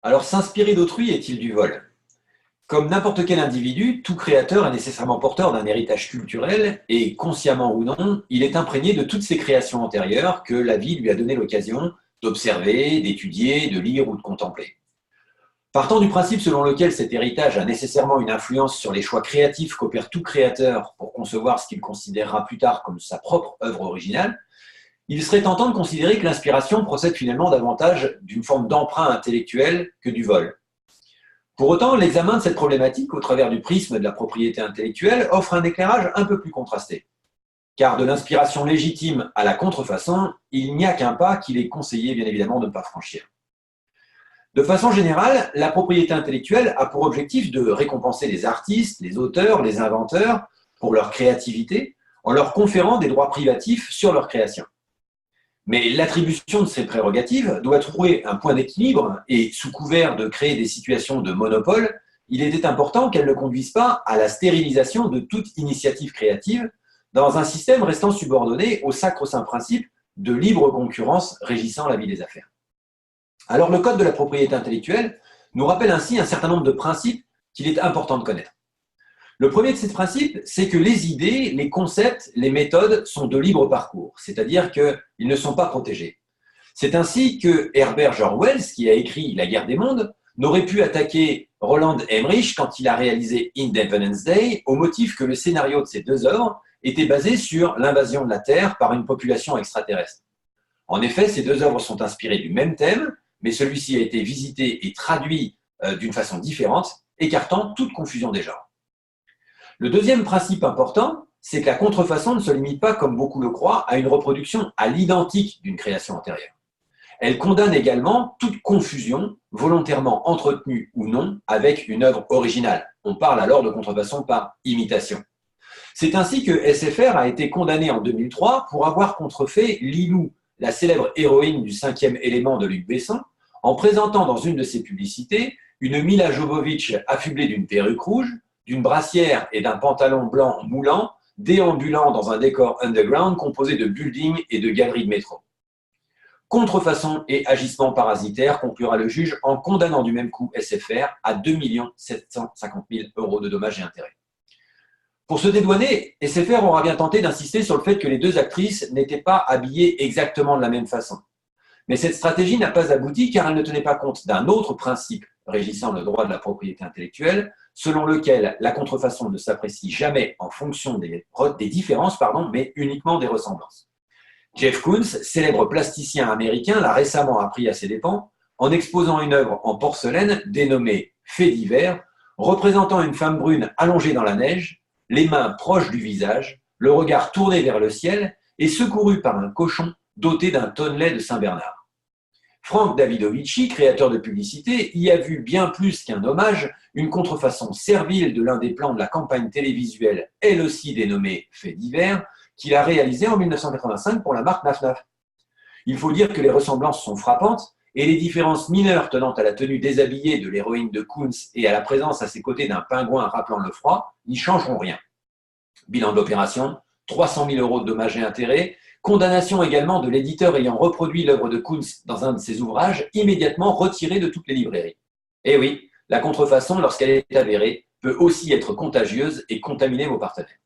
Alors, s'inspirer d'autrui est-il du vol? Comme n'importe quel individu, tout créateur est nécessairement porteur d'un héritage culturel et, consciemment ou non, il est imprégné de toutes ses créations antérieures que la vie lui a donné l'occasion d'observer, d'étudier, de lire ou de contempler. Partant du principe selon lequel cet héritage a nécessairement une influence sur les choix créatifs qu'opère tout créateur pour concevoir ce qu'il considérera plus tard comme sa propre œuvre originale, il serait tentant de considérer que l'inspiration procède finalement davantage d'une forme d'emprunt intellectuel que du vol. Pour autant, l'examen de cette problématique au travers du prisme de la propriété intellectuelle offre un éclairage un peu plus contrasté. Car de l'inspiration légitime à la contrefaçon, il n'y a qu'un pas qu'il est conseillé bien évidemment de ne pas franchir. De façon générale, la propriété intellectuelle a pour objectif de récompenser les artistes, les auteurs, les inventeurs pour leur créativité en leur conférant des droits privatifs sur leur création. Mais l'attribution de ces prérogatives doit trouver un point d'équilibre et, sous couvert de créer des situations de monopole, il était important qu'elle ne conduise pas à la stérilisation de toute initiative créative dans un système restant subordonné au sacro-saint principe de libre concurrence régissant la vie des affaires. Alors, le Code de la propriété intellectuelle nous rappelle ainsi un certain nombre de principes qu'il est important de connaître. Le premier de ces principes, c'est que les idées, les concepts, les méthodes sont de libre parcours, c'est-à-dire qu'ils ne sont pas protégés. C'est ainsi que Herbert George Wells, qui a écrit La guerre des mondes, n'aurait pu attaquer Roland Emmerich quand il a réalisé Independence Day au motif que le scénario de ces deux œuvres était basé sur l'invasion de la Terre par une population extraterrestre. En effet, ces deux œuvres sont inspirées du même thème, mais celui-ci a été visité et traduit d'une façon différente, écartant toute confusion des genres. Le deuxième principe important, c'est que la contrefaçon ne se limite pas, comme beaucoup le croient, à une reproduction à l'identique d'une création antérieure. Elle condamne également toute confusion, volontairement entretenue ou non, avec une œuvre originale. On parle alors de contrefaçon par imitation. C'est ainsi que SFR a été condamné en 2003 pour avoir contrefait Lilou, la célèbre héroïne du 5e élément de Luc Besson, en présentant dans une de ses publicités une Mila Jovovich affublée d'une perruque rouge, d'une brassière et d'un pantalon blanc moulant, déambulant dans un décor underground composé de buildings et de galeries de métro. Contrefaçon et agissement parasitaire, conclura le juge en condamnant du même coup SFR à 2 750 000 € de dommages et intérêts. Pour se dédouaner, SFR aura bien tenté d'insister sur le fait que les deux actrices n'étaient pas habillées exactement de la même façon. Mais cette stratégie n'a pas abouti car elle ne tenait pas compte d'un autre principe régissant le droit de la propriété intellectuelle, selon lequel la contrefaçon ne s'apprécie jamais en fonction des différences, mais uniquement des ressemblances. Jeff Koons, célèbre plasticien américain, l'a récemment appris à ses dépens en exposant une œuvre en porcelaine dénommée « Faits divers », représentant une femme brune allongée dans la neige, les mains proches du visage, le regard tourné vers le ciel et secourue par un cochon doté d'un tonnelet de Saint-Bernard. Frank Davidovici, créateur de publicité, y a vu bien plus qu'un hommage, une contrefaçon servile de l'un des plans de la campagne télévisuelle, elle aussi dénommée « Faits divers », qu'il a réalisé en 1985 pour la marque Naf. Il faut dire que les ressemblances sont frappantes et les différences mineures tenant à la tenue déshabillée de l'héroïne de Koons et à la présence à ses côtés d'un pingouin rappelant le froid n'y changeront rien. Bilan de l'opération, 300 000 € de dommages et intérêts, condamnation également de l'éditeur ayant reproduit l'œuvre de Koons dans un de ses ouvrages, immédiatement retiré de toutes les librairies. Et oui, la contrefaçon, lorsqu'elle est avérée, peut aussi être contagieuse et contaminer vos partenaires.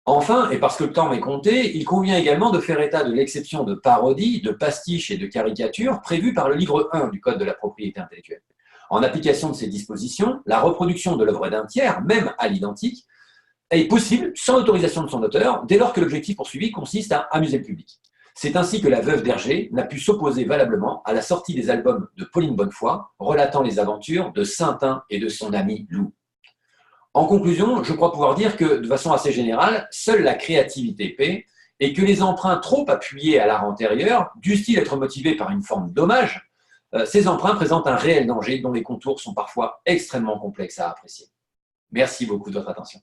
Enfin, et parce que le temps m'est compté, il convient également de faire état de l'exception de parodie, de pastiche et de caricature prévue par le livre 1 du Code de la propriété intellectuelle. En application de ces dispositions, la reproduction de l'œuvre d'un tiers, même à l'identique, est possible sans l'autorisation de son auteur, dès lors que l'objectif poursuivi consiste à amuser le public. C'est ainsi que la veuve d'Hergé n'a pu s'opposer valablement à la sortie des albums de Pauline Bonnefoy, relatant les aventures de Saintin et de son ami Lou. En conclusion, je crois pouvoir dire que, de façon assez générale, seule la créativité paie et que les emprunts trop appuyés à l'art antérieur, dussent-ils être motivés par une forme d'hommage, ces emprunts présentent un réel danger dont les contours sont parfois extrêmement complexes à apprécier. Merci beaucoup de votre attention.